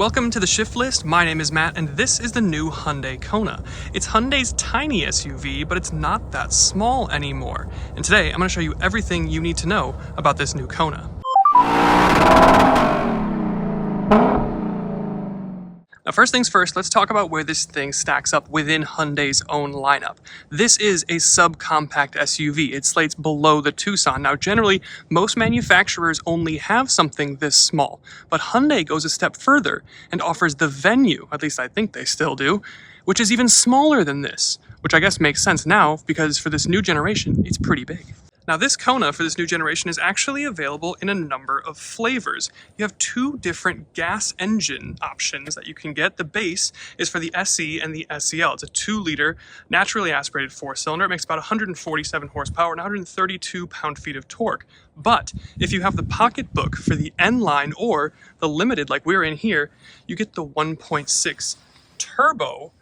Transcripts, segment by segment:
Welcome to the Shift List. My name is Matt, and this is the new Hyundai Kona. It's Hyundai's tiny SUV, but it's not that small anymore. And today, I'm going to show you everything you need to know about this new Kona. Now, first things first, let's talk about where this thing stacks up within Hyundai's own lineup. This is a subcompact SUV. It slates below the Tucson. Now, generally, most manufacturers only have something this small, but Hyundai goes a step further and offers the Venue, at least I think they still do, which is even smaller than this, which I guess makes sense now because for this new generation, it's pretty big. Now, this Kona for this new generation is actually available in a number of flavors. You have two different gas engine options that you can get. The base is for the SE and the SEL. It's a 2-liter naturally aspirated 4-cylinder. It makes about 147 horsepower and 132 pound-feet of torque. But if you have the pocketbook for the N line or the Limited like we're in here, you get the 1.6 turbo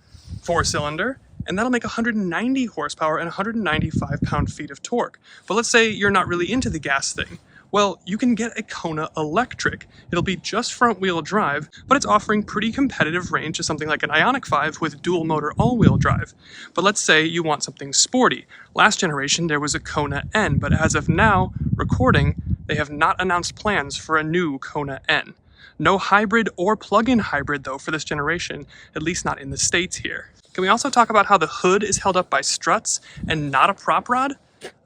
4-cylinder, and that'll make 190 horsepower and 195 pound-feet of torque. But let's say you're not really into the gas thing. Well, you can get a Kona Electric. It'll be just front-wheel drive, but it's offering pretty competitive range to something like an Ioniq 5 with dual-motor all-wheel drive. But let's say you want something sporty. Last generation, there was a Kona N, but as of now, recording, they have not announced plans for a new Kona N. No hybrid or plug-in hybrid, though, for this generation, at least not in the States here. Can we also talk about how the hood is held up by struts and not a prop rod?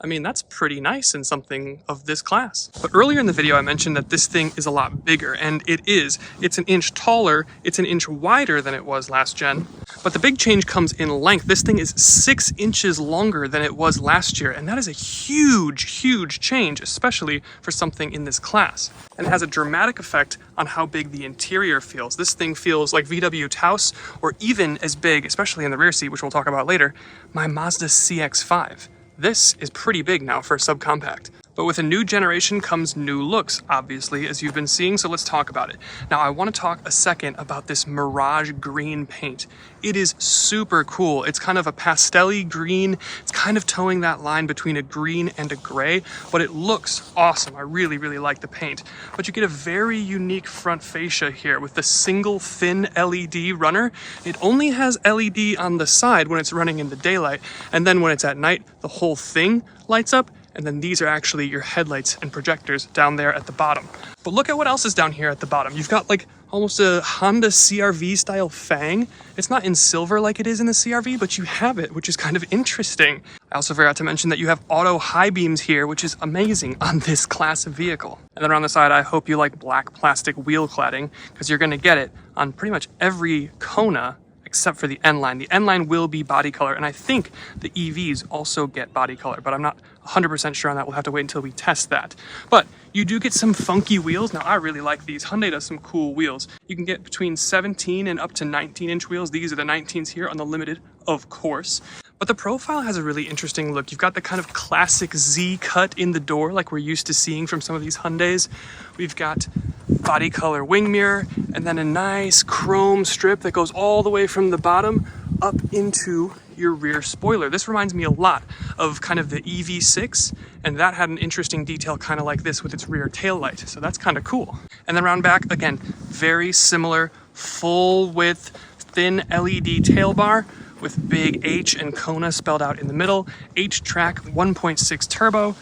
I mean, that's pretty nice in something of this class. But earlier in the video, I mentioned that this thing is a lot bigger, and it is. It's an inch taller, it's an inch wider than it was last gen. But the big change comes in length. This thing is 6 inches longer than it was last year, and that is a huge, huge change, especially for something in this class. And it has a dramatic effect on how big the interior feels. This thing feels like VW Taos, or even as big, especially in the rear seat, which we'll talk about later, my Mazda CX5. This is pretty big now for a subcompact. But with a new generation comes new looks, obviously, as you've been seeing, so let's talk about it. Now, I want to talk a second about this Mirage Green paint. It is super cool. It's kind of a pastel-y green. It's kind of towing that line between a green and a gray, but it looks awesome. I really, really like the paint. But you get a very unique front fascia here with the single thin LED runner. It only has LED on the side when it's running in the daylight, and then when it's at night, the whole thing lights up. And then these are actually your headlights and projectors down there at the bottom. But look at what else is down here at the bottom. You've got like almost a Honda CR-V style fang. It's not in silver like it is in the CR-V, but you have it, which is kind of interesting. I also forgot to mention that you have auto high beams here, which is amazing on this class of vehicle. And then around the side, I hope you like black plastic wheel cladding, because you're gonna get it on pretty much every Kona except for the N line. The N line will be body color, and I think the EVs also get body color, but I'm not 100% sure on that. We'll have to wait until we test that. But you do get some funky wheels. Now, I really like these. Hyundai does some cool wheels. You can get between 17 and up to 19-inch wheels. These are the 19s here on the Limited, of course. But the profile has a really interesting look. You've got the kind of classic Z cut in the door like we're used to seeing from some of these Hyundais. We've got body color wing mirror, and then a nice chrome strip that goes all the way from the bottom up into your rear spoiler. This reminds me a lot of kind of the EV6, and that had an interesting detail kind of like this with its rear taillight, so that's kind of cool. And then round back, again, very similar, full width, thin LED tail bar with big H and Kona spelled out in the middle, H-track 1.6 turbo,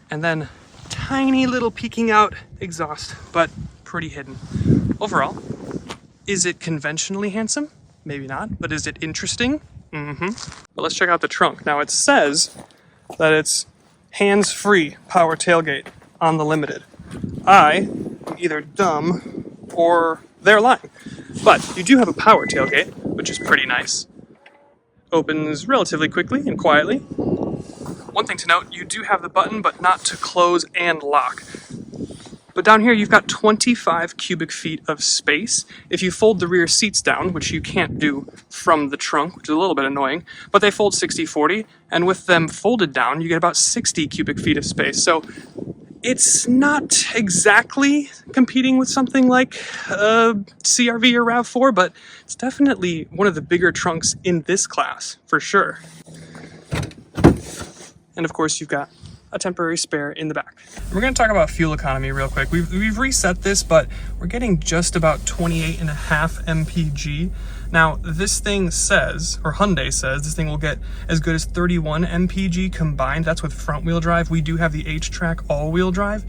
and then tiny little peeking out exhaust, but pretty hidden. Overall, is it conventionally handsome? Maybe not, but is it interesting? But let's check out the trunk. Now it says that it's hands-free power tailgate on the Limited. I am either dumb or they're lying. But you do have a power tailgate, which is pretty nice. Opens relatively quickly and quietly. One thing to note, you do have the button, but not to close and lock. But down here, you've got 25 cubic feet of space. If you fold the rear seats down, which you can't do from the trunk, which is a little bit annoying, but they fold 60-40, and with them folded down, you get about 60 cubic feet of space. So it's not exactly competing with something like CR-V or RAV4, but it's definitely one of the bigger trunks in this class, for sure. And of course, you've got a temporary spare in the back. We're going to talk about fuel economy real quick. We've reset this, but we're getting just about 28.5 mpg. Now, this thing says, or Hyundai says, this thing will get as good as 31 mpg combined. That's with front wheel drive. We do have the H-Track all-wheel drive.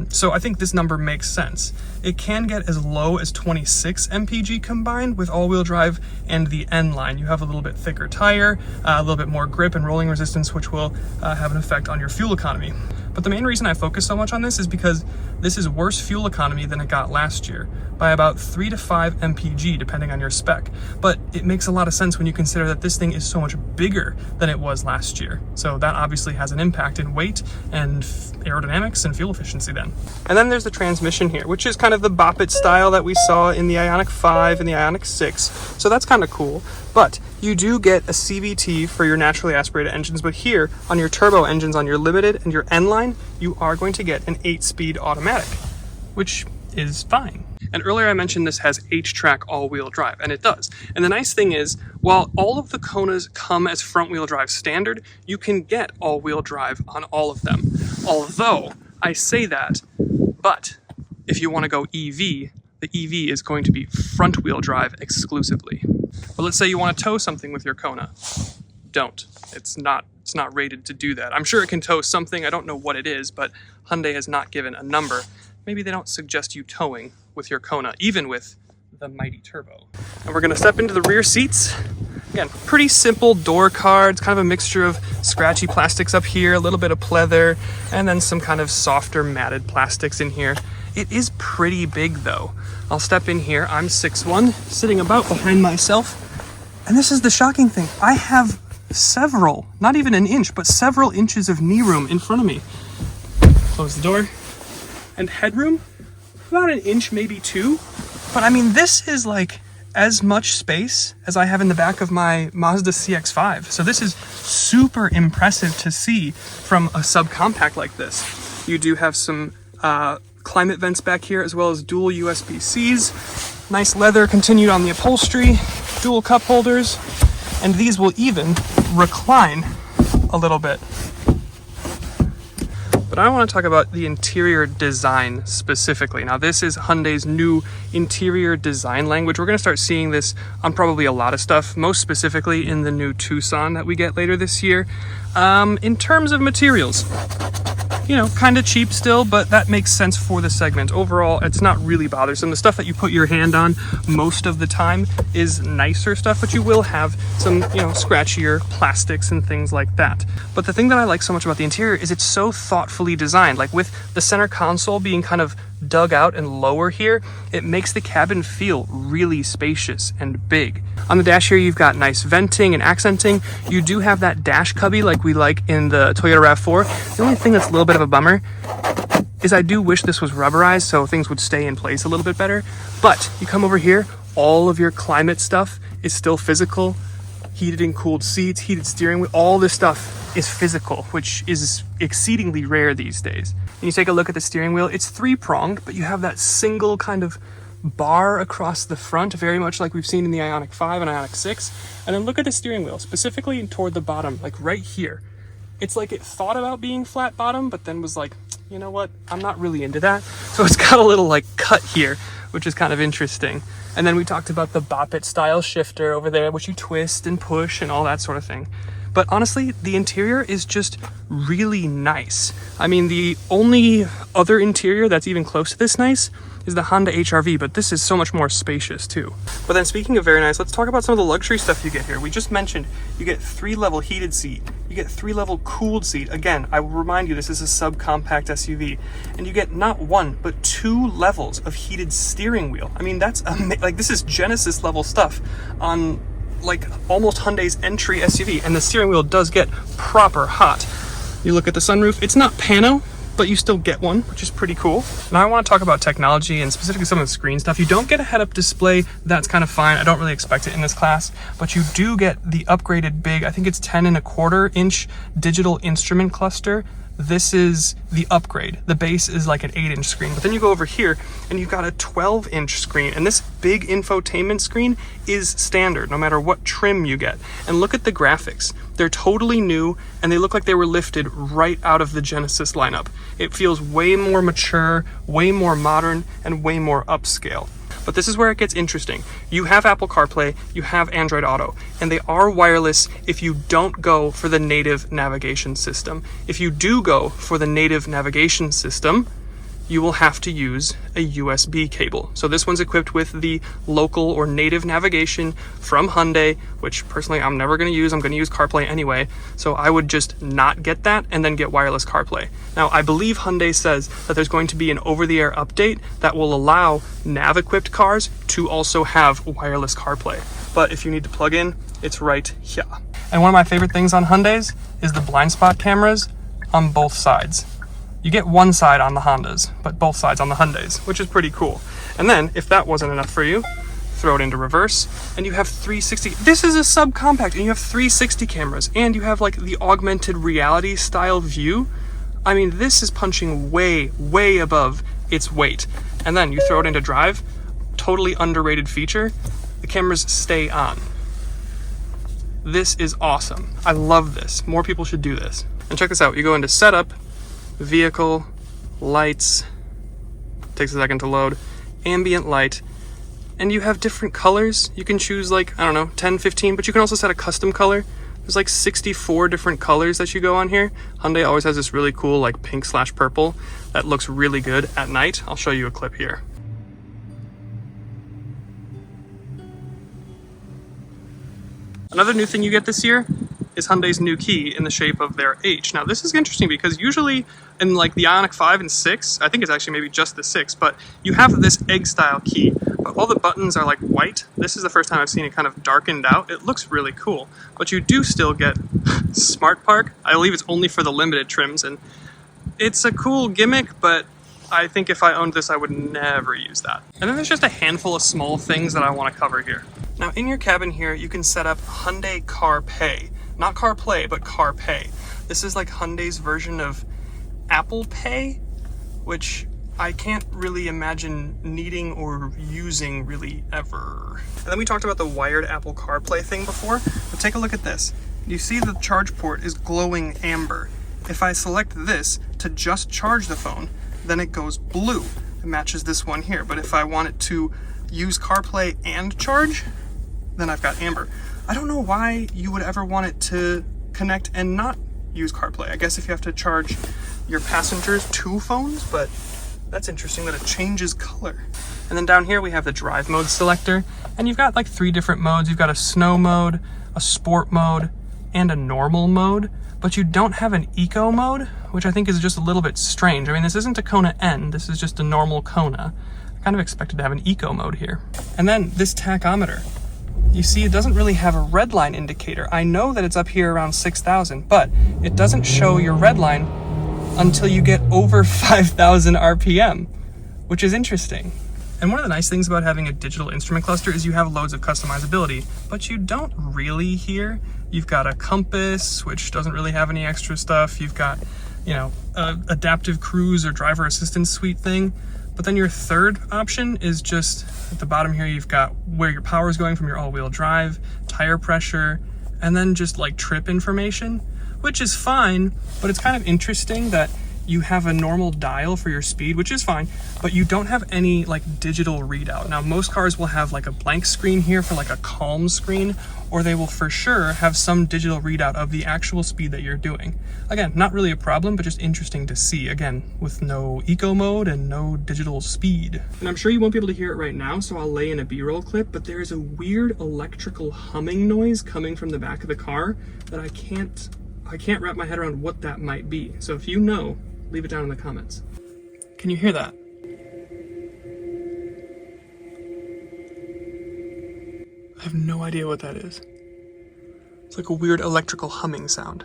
So I think this number makes sense. It can get as low as 26 mpg combined with all-wheel drive and the N line. You have a little bit thicker tire, a little bit more grip and rolling resistance, which will have an effect on your fuel economy. But the main reason I focus so much on this is because this is worse fuel economy than it got last year by about 3 to 5 mpg depending on your spec. But it makes a lot of sense when you consider that this thing is so much bigger than it was last year. So that obviously has an impact in weight and aerodynamics and fuel efficiency then. And then there's the transmission here, which is kind of the bop it style that we saw in the Ioniq 5 and the Ioniq 6. So that's kind of cool. But you do get a CVT for your naturally aspirated engines, but here on your turbo engines, on your Limited and your N line, you are going to get an 8-speed automatic, which is fine. And earlier I mentioned this has H-Track all-wheel drive, and it does. And the nice thing is, while all of the Konas come as front-wheel drive standard, you can get all-wheel drive on all of them. Although, I say that, but if you want to go EV, the EV is going to be front-wheel drive exclusively. But let's say you want to tow something with your Kona. Don't. It's not rated to do that. I'm sure it can tow something. I don't know what it is, but Hyundai has not given a number. Maybe they don't suggest you towing with your Kona, even with the mighty turbo. And we're gonna step into the rear seats. Again, pretty simple door cards, kind of a mixture of scratchy plastics up here, a little bit of pleather, and then some kind of softer matted plastics in here. It is pretty big though. I'll step in here. I'm 6'1", sitting about behind myself. And this is the shocking thing. I have several, not even an inch, but several inches of knee room in front of me. Close the door. And headroom, about an inch, maybe 2. But I mean, this is like as much space as I have in the back of my Mazda CX5. So this is super impressive to see from a subcompact like this. You do have some climate vents back here, as well as dual USB-Cs. Nice leather continued on the upholstery, dual cup holders, and these will even recline a little bit. But I want to talk about the interior design specifically. Now, this is Hyundai's new interior design language. We're going to start seeing this on probably a lot of stuff, most specifically in the new Tucson that we get later this year. In terms of materials, you know, kind of cheap still, but that makes sense for the segment. Overall, it's not really bothersome. The stuff that you put your hand on most of the time is nicer stuff, but you will have some, you know, scratchier plastics and things like that. But the thing that I like so much about the interior is it's so thoughtfully designed. Like with the center console being kind of dug out and lower here, it makes the cabin feel really spacious and big. On the dash here, you've got nice venting and accenting. You do have that dash cubby like we like in the Toyota RAV4. The only thing that's a little bit of a bummer is I do wish this was rubberized so things would stay in place a little bit better. But you come over here, all of your climate stuff is still physical. Heated and cooled seats, heated steering wheel, all this stuff is physical, which is exceedingly rare these days. And you take a look at the steering wheel, it's 3-pronged, but you have that single kind of bar across the front, very much like we've seen in the Ioniq 5 and Ioniq 6. And then look at the steering wheel, specifically toward the bottom, like right here. It's like it thought about being flat bottom, but then was like, you know what, I'm not really into that. So it's got a little like cut here, which is kind of interesting. And then we talked about the Bop It style shifter over there, which you twist and push and all that sort of thing. But honestly, the interior is just really nice. I mean, the only other interior that's even close to this nice is the Honda HR-V, but this is so much more spacious too. But then speaking of very nice, let's talk about some of the luxury stuff you get here. We just mentioned you get 3-level heated seat, you get 3-level cooled seat. Again, I will remind you, this is a subcompact SUV, and you get not 1, but 2 levels of heated steering wheel. I mean, that's like, this is Genesis level stuff on like almost Hyundai's entry SUV, and the steering wheel does get proper hot. You look at the sunroof, it's not pano, but you still get one, which is pretty cool. Now I want to talk about technology and specifically some of the screen stuff. You don't get a head-up display, that's kind of fine. I don't really expect it in this class, but you do get the upgraded big, I think it's 10.25-inch digital instrument cluster. This is the upgrade. The base is like an 8-inch screen, but then you go over here and you've got a 12-inch screen, and this big infotainment screen is standard no matter what trim you get. And look at the graphics. They're totally new, and they look like they were lifted right out of the Genesis lineup. It feels way more mature, way more modern, and way more upscale. But this is where it gets interesting. You have Apple CarPlay, you have Android Auto, and they are wireless if you don't go for the native navigation system. If you do go for the native navigation system, you will have to use a USB cable. So this one's equipped with the local or native navigation from Hyundai, which personally I'm never gonna use. I'm gonna use CarPlay anyway. So I would just not get that and then get wireless CarPlay. Now, I believe Hyundai says that there's going to be an over-the-air update that will allow nav-equipped cars to also have wireless CarPlay. But if you need to plug in, it's right here. And one of my favorite things on Hyundais is the blind spot cameras on both sides. You get one side on the Hondas, but both sides on the Hyundais, which is pretty cool. And then, if that wasn't enough for you, throw it into reverse, and you have 360. This is a subcompact, and you have 360 cameras, and you have like the augmented reality style view. I mean, this is punching way, way above its weight. And then you throw it into drive, totally underrated feature. The cameras stay on. This is awesome. I love this. More people should do this. And check this out. You go into setup, vehicle, lights, takes a second to load, ambient light, and you have different colors. You can choose like, I don't know, 10, 15, but you can also set a custom color. There's like 64 different colors that you go on here. Hyundai always has this really cool like pink/purple that looks really good at night. I'll show you a clip here. Another new thing you get this year is Hyundai's new key in the shape of their H. Now this is interesting because usually in like the Ioniq 5 and 6, I think it's actually maybe just the 6, but you have this egg style key, but all the buttons are like white. This is the first time I've seen it kind of darkened out. It looks really cool, but you do still get Smart Park. I believe it's only for the limited trims, and it's a cool gimmick, but I think if I owned this, I would never use that. And then there's just a handful of small things that I want to cover here. Now in your cabin here, you can set up Hyundai CarPay. Not CarPlay, but CarPay. This is like Hyundai's version of Apple Pay, which I can't really imagine needing or using really ever. And then we talked about the wired Apple CarPlay thing before, but take a look at this. You see the charge port is glowing amber. If I select this to just charge the phone, then it goes blue. It matches this one here. But if I want it to use CarPlay and charge, then I've got amber. I don't know why you would ever want it to connect and not use CarPlay. I guess if you have to charge your passengers' two phones, but that's interesting that it changes color. And then down here we have the drive mode selector, and you've got like 3 different modes. You've got a snow mode, a sport mode, and a normal mode, but you don't have an eco mode, which I think is just a little bit strange. I mean, this isn't a Kona N, this is just a normal Kona. I kind of expected to have an eco mode here. And then this tachometer. You see, it doesn't really have a red line indicator. I know that it's up here around 6,000, but it doesn't show your red line until you get over 5,000 RPM, which is interesting. And one of the nice things about having a digital instrument cluster is you have loads of customizability, but you don't really here. You've got a compass, which doesn't really have any extra stuff. You've got, you know, a adaptive cruise or driver assistance suite thing. But then your third option is just at the bottom here, you've got where your power is going from your all-wheel drive, tire pressure, and then just like trip information, which is fine, but it's kind of interesting that you have a normal dial for your speed, which is fine, but you don't have any like digital readout. Now, most cars will have like a blank screen here for like a calm screen, or they will for sure have some digital readout of the actual speed that you're doing. Again, not really a problem, but just interesting to see, again, with no eco mode and no digital speed. And I'm sure you won't be able to hear it right now, so I'll lay in a B-roll clip, but there is a weird electrical humming noise coming from the back of the car that I can't wrap my head around what that might be. So if you know, leave it down in the comments. Can you hear that? I have no idea what that is. It's like a weird electrical humming sound.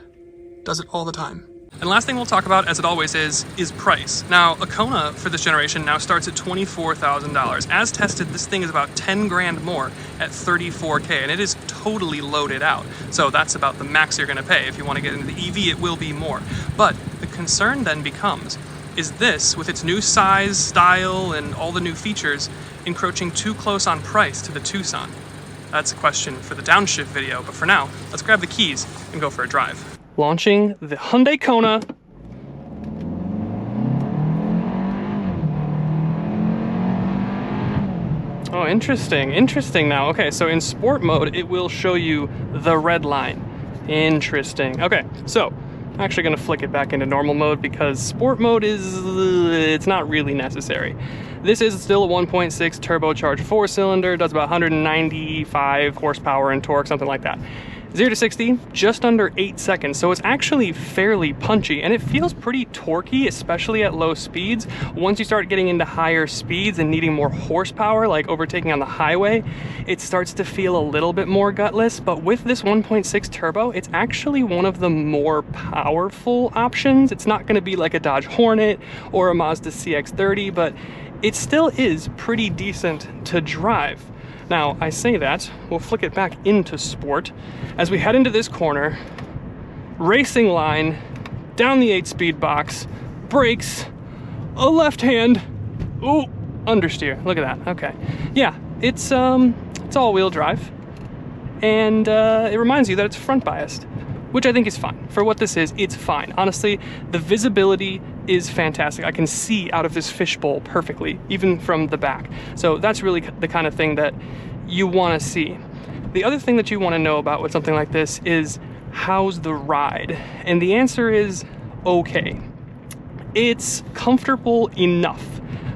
Does it all the time. And last thing we'll talk about, as it always is price. Now, a Kona for this generation now starts at $24,000. As tested, this thing is about 10 grand more at $34K, and it is totally loaded out. So that's about the max you're gonna pay. If you wanna get into the EV, it will be more. But the concern then becomes, is this, with its new size, style, and all the new features, encroaching too close on price to the Tucson? That's a question for the Downshift video, but for now, let's grab the keys and go for a drive. Launching the Hyundai Kona. Oh, interesting now. Okay, so in sport mode, it will show you the red line. Interesting. Okay, so I'm actually gonna flick it back into normal mode because sport mode it's not really necessary. This is still a 1.6 turbocharged 4-cylinder, does about 195 horsepower and torque, something like that. 0 to 60, just under 8 seconds, so it's actually fairly punchy, and it feels pretty torquey, especially at low speeds. Once you start getting into higher speeds and needing more horsepower, like overtaking on the highway, it starts to feel a little bit more gutless, but with this 1.6 turbo, it's actually one of the more powerful options. It's not gonna be like a Dodge Hornet or a Mazda CX-30, but it still is pretty decent to drive. Now, I say that, we'll flick it back into sport. As we head into this corner, racing line, down the 8-speed box, brakes, a left hand, ooh, understeer, look at that, okay. Yeah, it's all-wheel drive, and it reminds you that it's front biased, which I think is fine. For what this is, it's fine. Honestly, the visibility is fantastic. I can see out of this fishbowl perfectly, even from the back. So that's really the kind of thing that you want to see. The other thing that you want to know about with something like this is, how's the ride? And the answer is okay. It's comfortable enough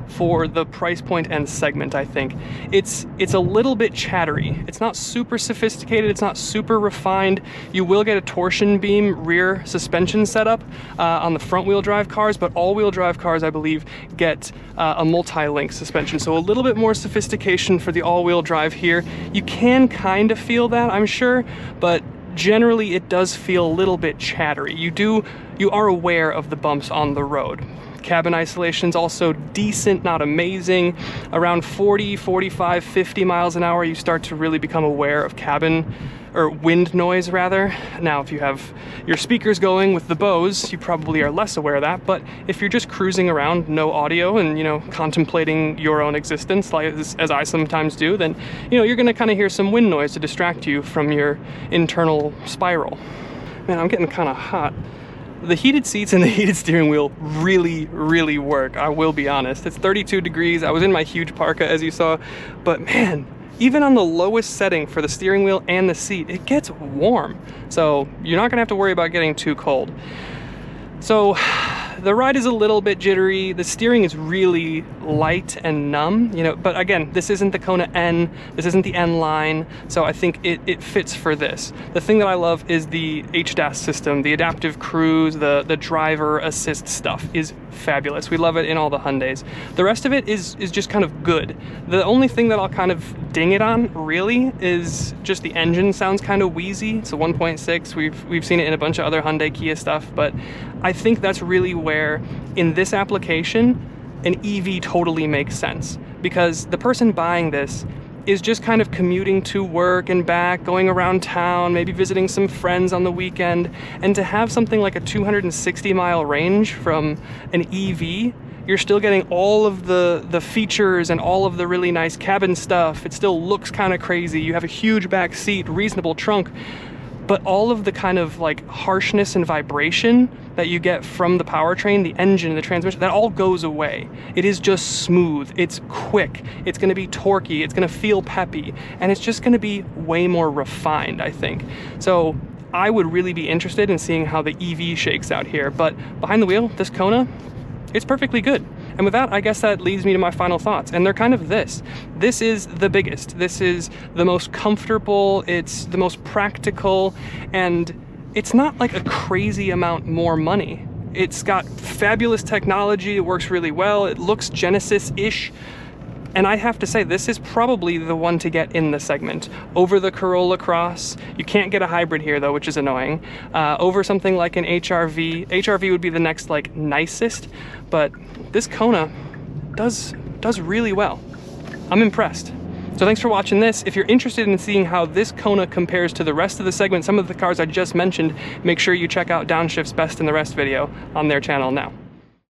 for the price point and segment, I think. It's a little bit chattery. It's not super sophisticated, it's not super refined. You will get a torsion beam rear suspension setup on the front wheel drive cars, but all wheel drive cars, I believe, get a multi-link suspension. So a little bit more sophistication for the all-wheel drive here. You can kind of feel that, I'm sure, but generally it does feel a little bit chattery. You are aware of the bumps on the road. Cabin isolation's also decent, not amazing. Around 40, 45, 50 miles an hour, you start to really become aware of cabin, or wind noise rather. Now, if you have your speakers going with the Bose, you probably are less aware of that, but if you're just cruising around, no audio, and, you know, contemplating your own existence, like as I sometimes do, then, you know, you're gonna kind of hear some wind noise to distract you from your internal spiral. Man, I'm getting kind of hot. The heated seats and the heated steering wheel really work, I will be honest. It's 32 degrees, I was in my huge parka as you saw, but man, even on the lowest setting for the steering wheel and the seat, it gets warm. So you're not gonna have to worry about getting too cold. So the ride is a little bit jittery. The steering is really light and numb, you know, but again, this isn't the Kona N, this isn't the N line, so I think it fits for this. The thing that I love is the HDAS system, the adaptive cruise, the driver assist stuff is fabulous. We love it in all the Hyundais. The rest of it is just kind of good. The only thing that I'll kind of ding it on, really, is just the engine sounds kind of wheezy. It's a 1.6, we've seen it in a bunch of other Hyundai Kia stuff, but I think that's really where, in this application, an EV totally makes sense. Because the person buying this is just kind of commuting to work and back, going around town, maybe visiting some friends on the weekend, and to have something like a 260-mile range from an EV, you're still getting all of the features and all of the really nice cabin stuff. It still looks kind of crazy. You have a huge back seat, reasonable trunk, but all of the kind of like harshness and vibration that you get from the powertrain, the engine, the transmission, that all goes away. It is just smooth, it's quick, it's gonna be torquey, it's gonna feel peppy, and it's just gonna be way more refined, I think. So I would really be interested in seeing how the EV shakes out here, but behind the wheel, this Kona, it's perfectly good. And with that, I guess that leads me to my final thoughts, and they're kind of this. This is the biggest, this is the most comfortable, it's the most practical, and it's not like a crazy amount more money. It's got fabulous technology, it works really well, it looks Genesis-ish, and I have to say, this is probably the one to get in the segment. Over the Corolla Cross, you can't get a hybrid here though, which is annoying. Over something like an HRV. HRV would be the next like nicest, but this Kona does really well. I'm impressed. So thanks for watching this. If you're interested in seeing how this Kona compares to the rest of the segment, some of the cars I just mentioned, make sure you check out Downshift's Best in the Rest video on their channel now.